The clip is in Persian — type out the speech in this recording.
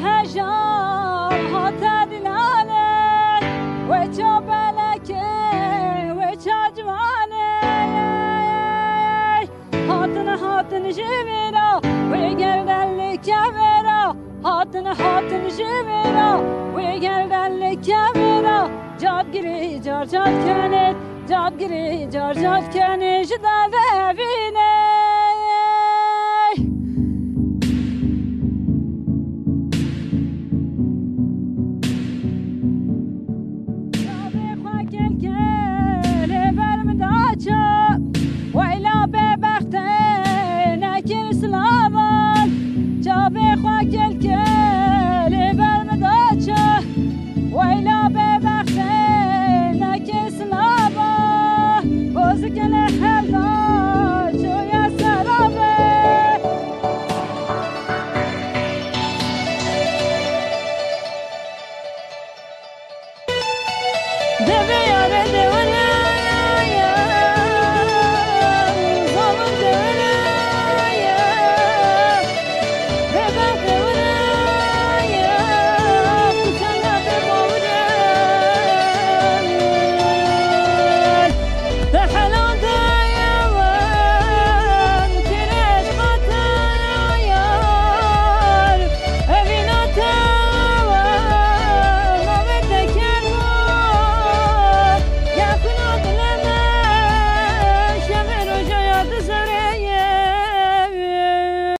هجار هات دلانه وچا بلکه وچا جوانه هاتن جمیرا و گردن کبرا هاتن جمیرا و گردن کبرا جادگیری جار کنید جادگیری جار کنید جدا ببینه